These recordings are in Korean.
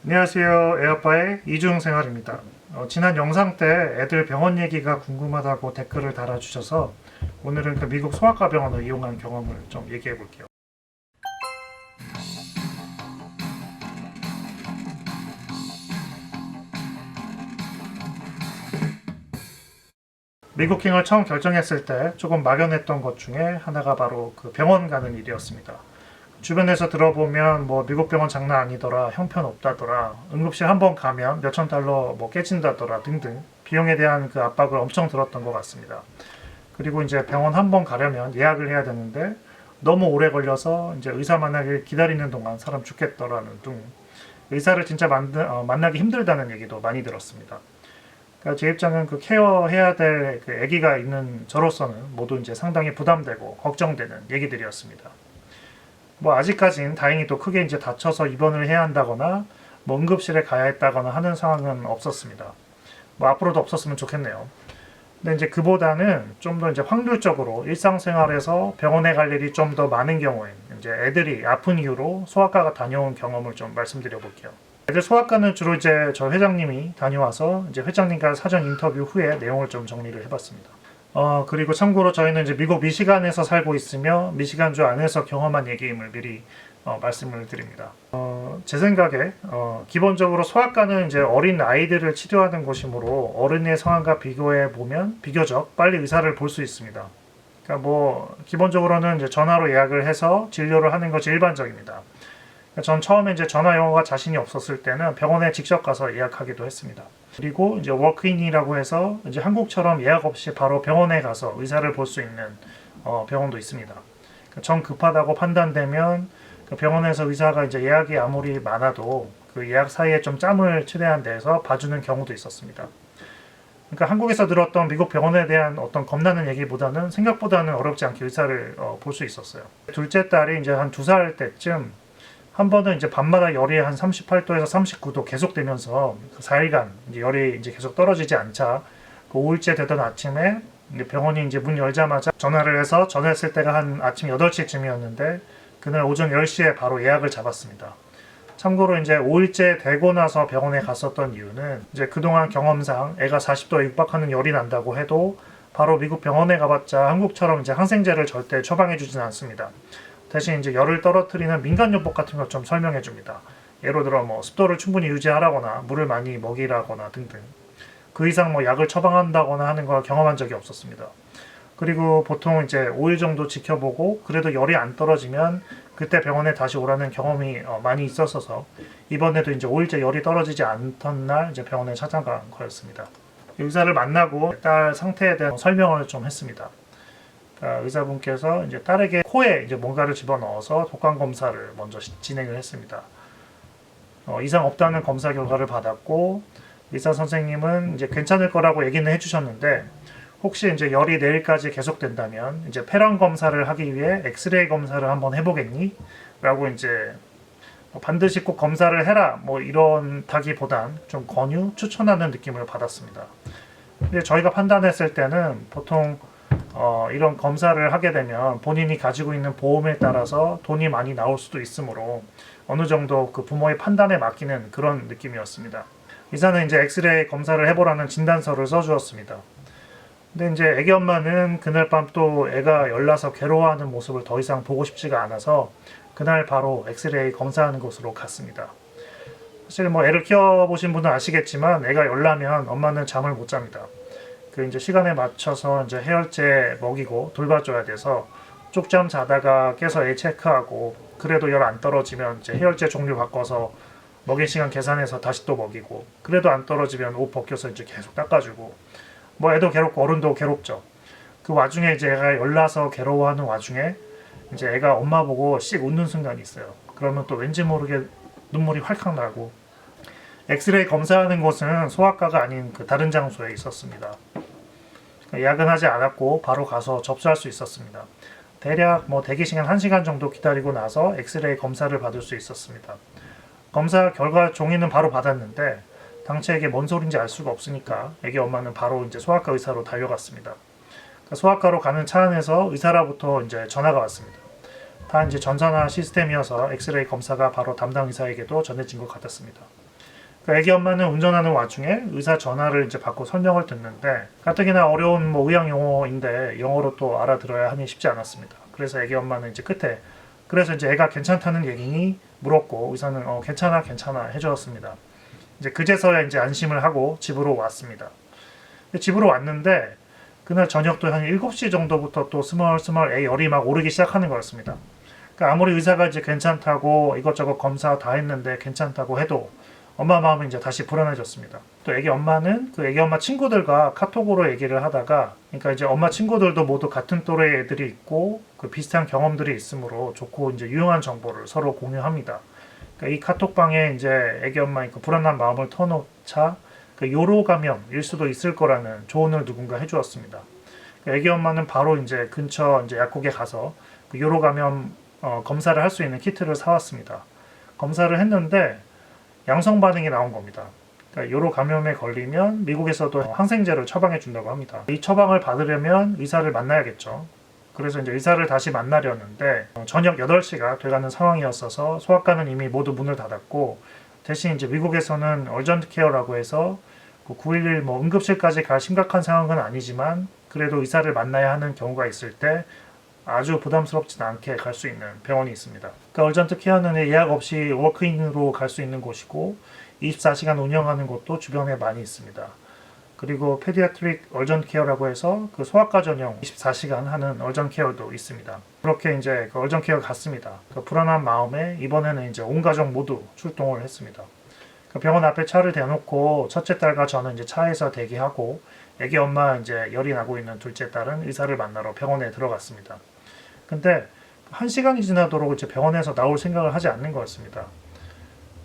안녕하세요. 애아빠의 이중생활입니다. 지난 영상 때 애들 병원 얘기가 궁금하다고 댓글을 달아주셔서 오늘은 그 미국 소아과 병원을 이용한 경험을 좀 얘기해 볼게요. 미국행을 처음 결정했을 때 조금 막연했던 것 중에 하나가 바로 그 병원 가는 일이었습니다. 주변에서 들어보면 뭐 미국 병원 장난 아니더라, 형편없다더라, 응급실 한 번 가면 몇천 달러 뭐 깨진다더라 등등 비용에 대한 그 압박을 엄청 들었던 것 같습니다. 그리고 이제 병원 한 번 가려면 예약을 해야 되는데 너무 오래 걸려서 이제 의사 만나길 기다리는 동안 사람 죽겠더라는 등 의사를 진짜 만나기 힘들다는 얘기도 많이 들었습니다. 그러니까 제 입장은 그 케어해야 될 그 아기가 있는 저로서는 모두 이제 상당히 부담되고 걱정되는 얘기들이었습니다. 뭐 아직까진 다행히 또 크게 이제 다쳐서 입원을 해야 한다거나 뭐 응급실에 가야 했다거나 하는 상황은 없었습니다. 뭐 앞으로도 없었으면 좋겠네요. 근데 이제 그보다는 좀 더 이제 확률적으로 일상생활에서 병원에 갈 일이 좀 더 많은 경우엔 이제 애들이 아픈 이유로 소아과가 다녀온 경험을 좀 말씀드려 볼게요. 애들 소아과는 주로 이제 저 회장님이 다녀와서 이제 회장님과 사전 인터뷰 후에 내용을 좀 정리를 해봤습니다. 그리고 참고로 저희는 이제 미국 미시간에서 살고 있으며 미시간주 안에서 경험한 얘기임을 미리 말씀을 드립니다. 제 생각에 기본적으로 소아과는 이제 어린 아이들을 치료하는 곳이므로 어른의 상황과 비교해 보면 비교적 빨리 의사를 볼 수 있습니다. 그러니까 뭐 기본적으로는 이제 전화로 예약을 해서 진료를 하는 것이 일반적입니다. 그러니까 전 처음에 이제 전화 영어가 자신이 없었을 때는 병원에 직접 가서 예약하기도 했습니다. 그리고 이제 워크인이라고 해서 이제 한국처럼 예약 없이 바로 병원에 가서 의사를 볼 수 있는 병원도 있습니다. 그러니까 정 급하다고 판단되면 그 병원에서 의사가 이제 예약이 아무리 많아도 그 예약 사이에 좀 짬을 최대한 내서 봐주는 경우도 있었습니다. 그러니까 한국에서 들었던 미국 병원에 대한 어떤 겁나는 얘기보다는 생각보다는 어렵지 않게 의사를 볼 수 있었어요. 둘째 딸이 이제 한 2살 때쯤 한 번은 이제 밤마다 열이 한 38도에서 39도 계속되면서 그 4일간 이제 열이 이제 계속 떨어지지 않자 그 5일째 되던 아침에 병원이 이제 문 열자마자 전화를 해서 전화했을 때가 한 아침 8시쯤이었는데 그날 오전 10시에 바로 예약을 잡았습니다. 참고로 이제 5일째 되고 나서 병원에 갔었던 이유는 이제 그동안 경험상 애가 40도에 육박하는 열이 난다고 해도 바로 미국 병원에 가봤자 한국처럼 이제 항생제를 절대 처방해주진 않습니다. 대신 이제 열을 떨어뜨리는 민간요법 같은 걸 좀 설명해 줍니다. 예를 들어 뭐 습도를 충분히 유지하라거나 물을 많이 먹이라거나 등등. 그 이상 뭐 약을 처방한다거나 하는 걸 경험한 적이 없었습니다. 그리고 보통 이제 5일 정도 지켜보고 그래도 열이 안 떨어지면 그때 병원에 다시 오라는 경험이 많이 있었어서 이번에도 이제 5일째 열이 떨어지지 않던 날 이제 병원에 찾아간 거였습니다. 의사를 만나고 딸 상태에 대한 설명을 좀 했습니다. 의사분께서 이제 딸에게 코에 이제 뭔가를 집어넣어서 독감 검사를 먼저 진행을 했습니다. 이상 없다는 검사 결과를 받았고 의사 선생님은 이제 괜찮을 거라고 얘기는 해주셨는데 혹시 이제 열이 내일까지 계속된다면 이제 폐렴 검사를 하기 위해 엑스레이 검사를 한번 해보겠니? 라고 이제 반드시 꼭 검사를 해라 뭐 이런다기보단 좀 권유, 추천하는 느낌을 받았습니다. 근데 저희가 판단했을 때는 보통 이런 검사를 하게 되면 본인이 가지고 있는 보험에 따라서 돈이 많이 나올 수도 있으므로 어느 정도 그 부모의 판단에 맡기는 그런 느낌이었습니다. 의사는 이제 엑스레이 검사를 해보라는 진단서를 써주었습니다. 근데 이제 애기 엄마는 그날 밤 또 애가 열나서 괴로워하는 모습을 더 이상 보고 싶지가 않아서 그날 바로 엑스레이 검사하는 곳으로 갔습니다. 사실 뭐 애를 키워보신 분은 아시겠지만 애가 열나면 엄마는 잠을 못 잡니다. 그 이제 시간에 맞춰서 이제 해열제 먹이고 돌봐줘야 돼서 쪽잠 자다가 깨서 애 체크하고 그래도 열 안 떨어지면 이제 해열제 종류 바꿔서 먹인 시간 계산해서 다시 또 먹이고 그래도 안 떨어지면 옷 벗겨서 이제 계속 닦아주고 뭐 애도 괴롭고 어른도 괴롭죠. 그 와중에 이제 애가 열나서 괴로워하는 와중에 이제 애가 엄마 보고 씩 웃는 순간이 있어요. 그러면 또 왠지 모르게 눈물이 활칵 나고 엑스레이 검사하는 곳은 소아과가 아닌 그 다른 장소에 있었습니다. 예약은 하지 않았고 바로 가서 접수할 수 있었습니다. 대략 뭐 대기 시간 1시간 정도 기다리고 나서 엑스레이 검사를 받을 수 있었습니다. 검사 결과 종이는 바로 받았는데 당최 이게 뭔 소린지 알 수가 없으니까 애기 엄마는 바로 이제 소아과 의사로 달려갔습니다. 소아과로 가는 차 안에서 의사로부터 이제 전화가 왔습니다. 다 이제 전산화 시스템이어서 엑스레이 검사가 바로 담당 의사에게도 전해진 것 같았습니다. 그 애기 엄마는 운전하는 와중에 의사 전화를 이제 받고 설명을 듣는데 가뜩이나 어려운 뭐 의학 용어인데 영어로 또 알아들어야 하니 쉽지 않았습니다. 그래서 애기 엄마는 이제 끝에 그래서 이제 애가 괜찮다는 얘기니 물었고 의사는 괜찮아 해주었습니다. 이제 그제서야 이제 안심을 하고 집으로 왔습니다. 집으로 왔는데 그날 저녁도 한 7시 정도부터 또 스멀스멀 애 열이 막 오르기 시작하는 거였습니다. 그러니까 아무리 의사가 이제 괜찮다고 이것저것 검사 다 했는데 괜찮다고 해도 엄마 마음은 이제 다시 불안해졌습니다. 또 애기 엄마는 그 애기 엄마 친구들과 카톡으로 얘기를 하다가 그러니까 이제 엄마 친구들도 모두 같은 또래 애들이 있고 그 비슷한 경험들이 있으므로 좋고 이제 유용한 정보를 서로 공유합니다. 그러니까 이 카톡방에 이제 애기 엄마의 그 불안한 마음을 터놓자 그 요로 감염일 수도 있을 거라는 조언을 누군가 해주었습니다. 애기 엄마는 바로 이제 근처 이제 약국에 가서 그 요로 감염 검사를 할 수 있는 키트를 사왔습니다. 검사를 했는데 양성 반응이 나온 겁니다. 그러니까 요로 감염에 걸리면 미국에서도 항생제를 처방해 준다고 합니다. 이 처방을 받으려면 의사를 만나야겠죠. 그래서 이제 의사를 다시 만나려는데 저녁 8시가 돼가는 상황이었어서 소아과는 이미 모두 문을 닫았고 대신 이제 미국에서는 얼전트 케어라고 해서 911 뭐 응급실까지 갈 심각한 상황은 아니지만 그래도 의사를 만나야 하는 경우가 있을 때 아주 부담스럽지 않게 갈 수 있는 병원이 있습니다. 그러니까 얼전트 케어는 예약 없이 워크인으로 갈 수 있는 곳이고 24시간 운영하는 곳도 주변에 많이 있습니다. 그리고 페디아트릭 얼전트 케어라고 해서 그 소아과 전용 24시간 하는 얼전트 케어도 있습니다. 그렇게 이제 그 얼전트 케어 갔습니다. 그 불안한 마음에 이번에는 이제 온 가족 모두 출동을 했습니다. 그 병원 앞에 차를 대놓고 첫째 딸과 저는 이제 차에서 대기하고 애기 엄마 이제 열이 나고 있는 둘째 딸은 의사를 만나러 병원에 들어갔습니다. 근데 1시간이 지나도록 이제 병원에서 나올 생각을 하지 않는 거였습니다.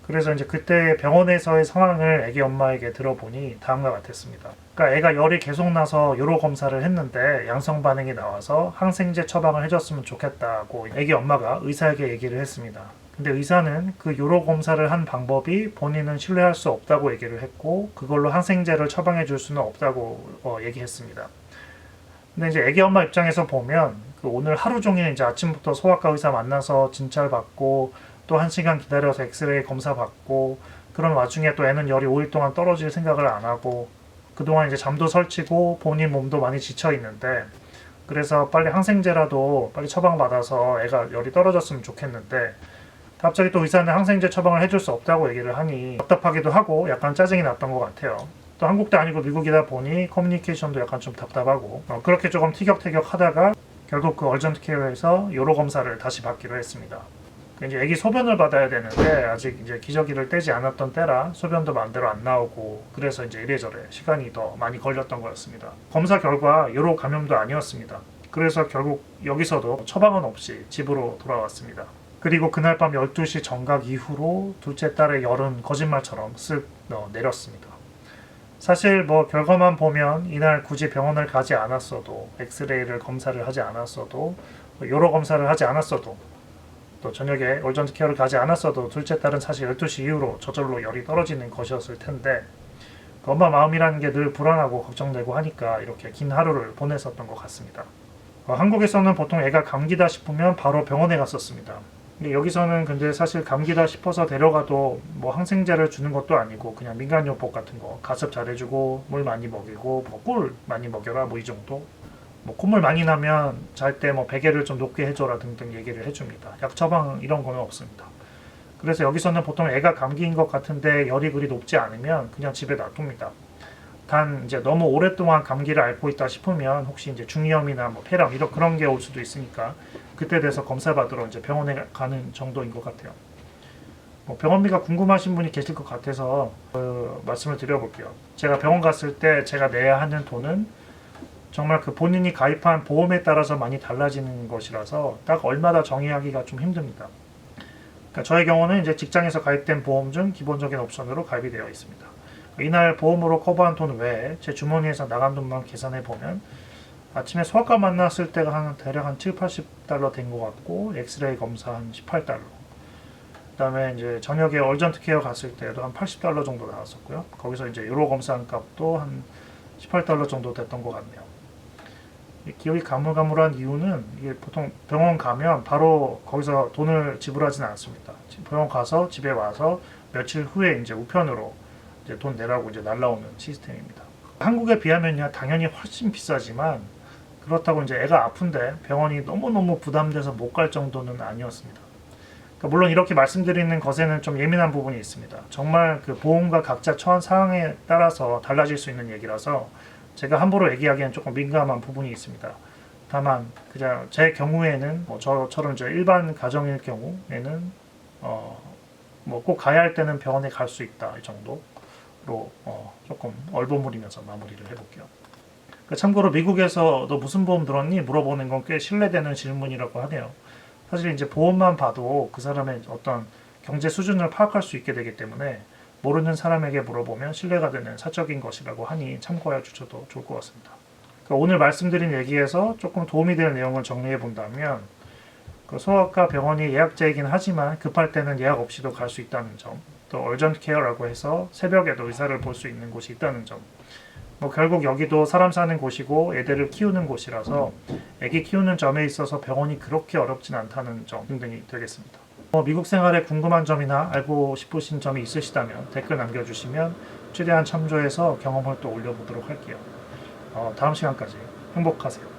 그래서 이제 그때 병원에서의 상황을 애기 엄마에게 들어보니 다음과 같았습니다. 그러니까 애가 열이 계속 나서 요로 검사를 했는데 양성 반응이 나와서 항생제 처방을 해줬으면 좋겠다고 애기 엄마가 의사에게 얘기를 했습니다. 근데 의사는 그 요로 검사를 한 방법이 본인은 신뢰할 수 없다고 얘기를 했고 그걸로 항생제를 처방해 줄 수는 없다고 얘기했습니다. 근데 이제 애기 엄마 입장에서 보면 그 오늘 하루 종일 이제 아침부터 소아과 의사 만나서 진찰 받고 또 1시간 기다려서 엑스레이 검사 받고 그런 와중에 또 애는 열이 5일 동안 떨어질 생각을 안 하고 그동안 이제 잠도 설치고 본인 몸도 많이 지쳐 있는데 그래서 빨리 항생제라도 빨리 처방받아서 애가 열이 떨어졌으면 좋겠는데 갑자기 또 의사는 항생제 처방을 해줄 수 없다고 얘기를 하니 답답하기도 하고 약간 짜증이 났던 것 같아요. 또 한국도 아니고 미국이다 보니 커뮤니케이션도 약간 좀 답답하고 그렇게 조금 티격태격 하다가 결국 그 얼전트 케어에서 요로 검사를 다시 받기로 했습니다. 이제 애기 소변을 받아야 되는데 아직 이제 기저귀를 떼지 않았던 때라 소변도 마음대로 안 나오고 그래서 이제 이래저래 시간이 더 많이 걸렸던 거였습니다. 검사 결과 요로 감염도 아니었습니다. 그래서 결국 여기서도 처방은 없이 집으로 돌아왔습니다. 그리고 그날 밤 12시 정각 이후로 둘째 딸의 열은 거짓말처럼 쓱 내렸습니다. 사실 뭐 결과만 보면 이날 굳이 병원을 가지 않았어도 엑스레이를 검사를 하지 않았어도 요로 검사를 하지 않았어도 또 저녁에 얼전트 케어를 가지 않았어도 둘째 딸은 사실 12시 이후로 저절로 열이 떨어지는 것이었을 텐데 그 엄마 마음이라는 게 늘 불안하고 걱정되고 하니까 이렇게 긴 하루를 보냈었던 것 같습니다. 한국에서는 보통 애가 감기다 싶으면 바로 병원에 갔었습니다. 근데 여기서는 근데 사실 감기다 싶어서 데려가도 뭐 항생제를 주는 것도 아니고 그냥 민간요법 같은 거 가습 잘해주고 물 많이 먹이고 뭐 꿀 많이 먹여라 뭐 이 정도 뭐 콧물 많이 나면 잘 때 뭐 베개를 좀 높게 해줘라 등등 얘기를 해줍니다. 약 처방 이런 거는 없습니다. 그래서 여기서는 보통 애가 감기인 것 같은데 열이 그리 높지 않으면 그냥 집에 놔둡니다. 단 이제 너무 오랫동안 감기를 앓고 있다 싶으면 혹시 이제 중이염이나 뭐 폐렴 이런 그런 게 올 수도 있으니까 그때 돼서 검사 받으러 이제 병원에 가는 정도인 것 같아요. 뭐 병원비가 궁금하신 분이 계실 것 같아서 말씀을 드려볼게요. 제가 병원 갔을 때 제가 내야 하는 돈은 정말 그 본인이 가입한 보험에 따라서 많이 달라지는 것이라서 딱 얼마다 정의하기가 좀 힘듭니다. 그러니까 저의 경우는 이제 직장에서 가입된 보험 중 기본적인 옵션으로 가입이 되어 있습니다. 이날 보험으로 커버한 돈 외에 제 주머니에서 나간 돈만 계산해 보면 아침에 소아과 만났을 때가 대략 한 7, 80달러 된 것 같고 엑스레이 검사 한 18달러 그 다음에 이제 저녁에 얼전트 케어 갔을 때도 한 80달러 정도 나왔었고요. 거기서 이제 요로 검사한 값도 한 18달러 정도 됐던 것 같네요. 기억이 가물가물한 이유는 이게 보통 병원 가면 바로 거기서 돈을 지불하지는 않습니다. 병원 가서 집에 와서 며칠 후에 이제 우편으로 이제 돈 내라고 이제 날라오는 시스템입니다. 한국에 비하면 당연히 훨씬 비싸지만 그렇다고 이제 애가 아픈데 병원이 너무너무 부담돼서 못 갈 정도는 아니었습니다. 그러니까 물론 이렇게 말씀드리는 것에는 좀 예민한 부분이 있습니다. 정말 그 보험과 각자 처한 상황에 따라서 달라질 수 있는 얘기라서 제가 함부로 얘기하기엔 조금 민감한 부분이 있습니다. 다만 그냥 제 경우에는 뭐 저처럼 이제 일반 가정일 경우에는 뭐 꼭 가야 할 때는 병원에 갈 수 있다 이 정도로 조금 얼버무리면서 마무리를 해볼게요. 참고로 미국에서 너 무슨 보험 들었니? 물어보는 건 꽤 신뢰되는 질문이라고 하네요. 사실 이제 보험만 봐도 그 사람의 어떤 경제 수준을 파악할 수 있게 되기 때문에 모르는 사람에게 물어보면 신뢰가 되는 사적인 것이라고 하니 참고하여 주셔도 좋을 것 같습니다. 오늘 말씀드린 얘기에서 조금 도움이 되는 내용을 정리해 본다면 소아과 병원이 예약제이긴 하지만 급할 때는 예약 없이도 갈 수 있다는 점, 또 얼전트 케어라고 해서 새벽에도 의사를 볼 수 있는 곳이 있다는 점, 결국 여기도 사람 사는 곳이고 애들을 키우는 곳이라서 애기 키우는 점에 있어서 병원이 그렇게 어렵진 않다는 점 등등이 되겠습니다. 미국 생활에 궁금한 점이나 알고 싶으신 점이 있으시다면 댓글 남겨주시면 최대한 참조해서 경험을 또 올려보도록 할게요. 다음 시간까지 행복하세요.